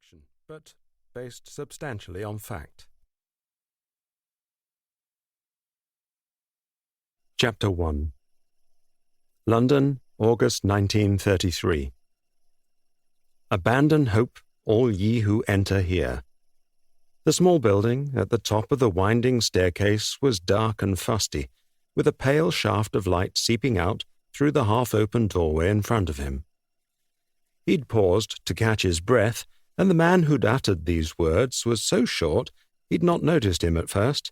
fiction, but based substantially on fact. Chapter 1. London, August 1933. Abandon hope, all ye who enter here. The small building at the top of the winding staircase was dark and fusty, with a pale shaft of light seeping out through the half-open doorway in front of him. He'd paused to catch his breath, and the man who'd uttered these words was so short he'd not noticed him at first.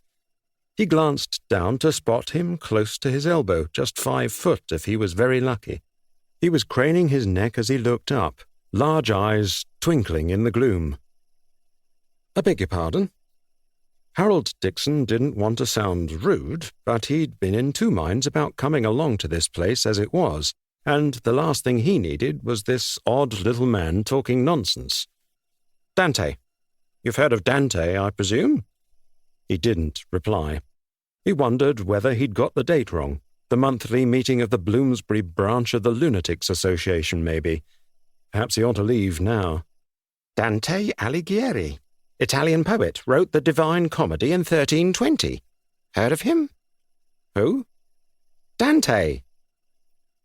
He glanced down to spot him close to his elbow, just 5 foot if he was very lucky. He was craning his neck as he looked up, large eyes twinkling in the gloom. "I beg your pardon?" Harold Dixon didn't want to sound rude, but he'd been in 2 minds about coming along to this place as it was, and the last thing he needed was this odd little man talking nonsense. "Dante. You've heard of Dante, I presume?" He didn't reply. He wondered whether he'd got the date wrong. The monthly meeting of the Bloomsbury branch of the Lunatics Association, maybe. Perhaps he ought to leave now. "Dante Alighieri, Italian poet, wrote the Divine Comedy in 1320. Heard of him?" "Who?" "Dante."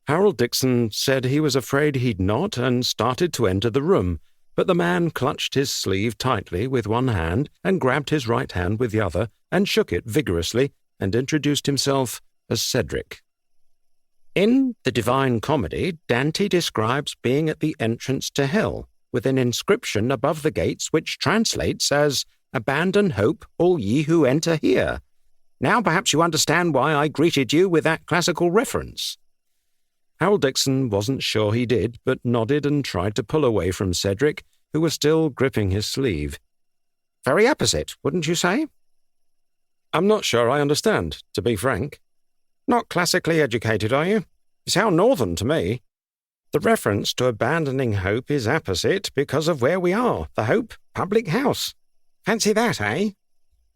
Harold Dixon said he was afraid he'd not and started to enter the room, but the man clutched his sleeve tightly with one hand and grabbed his right hand with the other and shook it vigorously and introduced himself as Cedric. "In the Divine Comedy, Dante describes being at the entrance to hell, with an inscription above the gates which translates as, 'Abandon hope, all ye who enter here.' Now perhaps you understand why I greeted you with that classical reference." Harold Dixon wasn't sure he did, but nodded and tried to pull away from Cedric, who was still gripping his sleeve. "Very apposite, wouldn't you say?" "I'm not sure I understand, to be frank." "Not classically educated, are you? You sound northern to me." "The reference to abandoning hope is apposite because of where we are, the Hope Public House. Fancy that, eh?"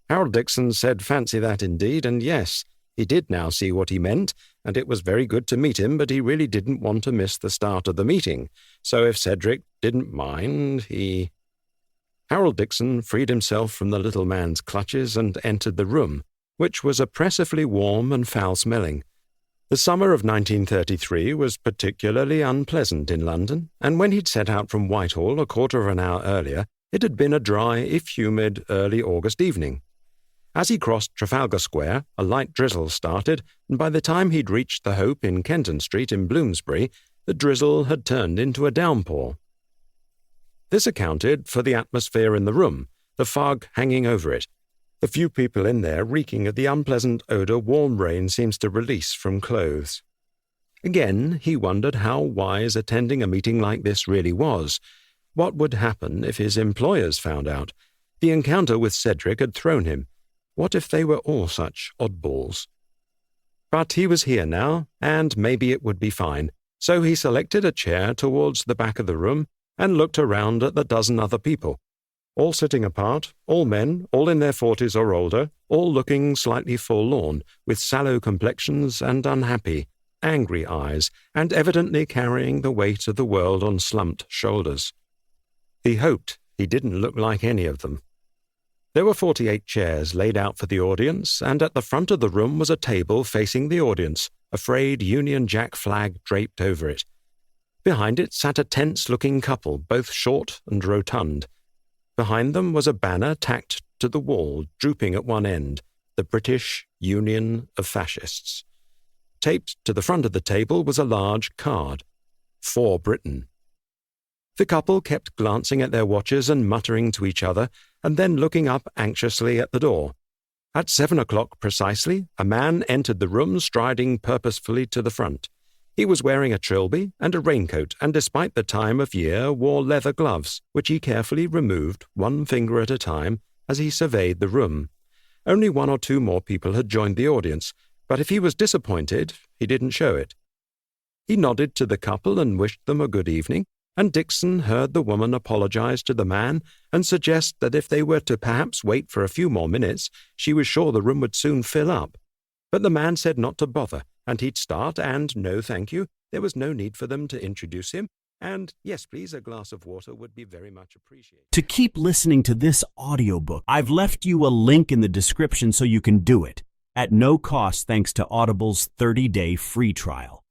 Harold Dixon said fancy that indeed, and yes, he did now see what he meant, and it was very good to meet him, but he really didn't want to miss the start of the meeting, so if Cedric didn't mind, Harold Dixon freed himself from the little man's clutches and entered the room, which was oppressively warm and foul-smelling. The summer of 1933 was particularly unpleasant in London, and when he'd set out from Whitehall a quarter of an hour earlier, it had been a dry, if humid, early August evening. As he crossed Trafalgar Square, a light drizzle started, and by the time he'd reached the Hope in Kenton Street in Bloomsbury, the drizzle had turned into a downpour. This accounted for the atmosphere in the room, the fog hanging over it, the few people in there reeking of the unpleasant odour warm rain seems to release from clothes. Again, he wondered how wise attending a meeting like this really was. What would happen if his employers found out? The encounter with Cedric had thrown him. What if they were all such oddballs? But he was here now, and maybe it would be fine, so he selected a chair towards the back of the room and looked around at the dozen other people, all sitting apart, all men, all in their 40s or older, all looking slightly forlorn, with sallow complexions and unhappy, angry eyes, and evidently carrying the weight of the world on slumped shoulders. He hoped he didn't look like any of them. There were 48 chairs laid out for the audience, and at the front of the room was a table facing the audience, a frayed Union Jack flag draped over it. Behind it sat a tense-looking couple, both short and rotund. Behind them was a banner tacked to the wall, drooping at one end, the British Union of Fascists. Taped to the front of the table was a large card, "For Britain." The couple kept glancing at their watches and muttering to each other, and then looking up anxiously at the door. At 7 o'clock precisely, a man entered the room striding purposefully to the front. He was wearing a trilby and a raincoat, and despite the time of year wore leather gloves, which he carefully removed, one finger at a time, as he surveyed the room. Only 1 or 2 more people had joined the audience, but if he was disappointed, he didn't show it. He nodded to the couple and wished them a good evening, and Dixon heard the woman apologize to the man and suggest that if they were to perhaps wait for a few more minutes, she was sure the room would soon fill up. But the man said not to bother, and he'd start, and no thank you, there was no need for them to introduce him, And yes, please, a glass of water would be very much appreciated. To keep listening to this audiobook, I've left you a link in the description so you can do it at no cost thanks to Audible's 30-day free trial.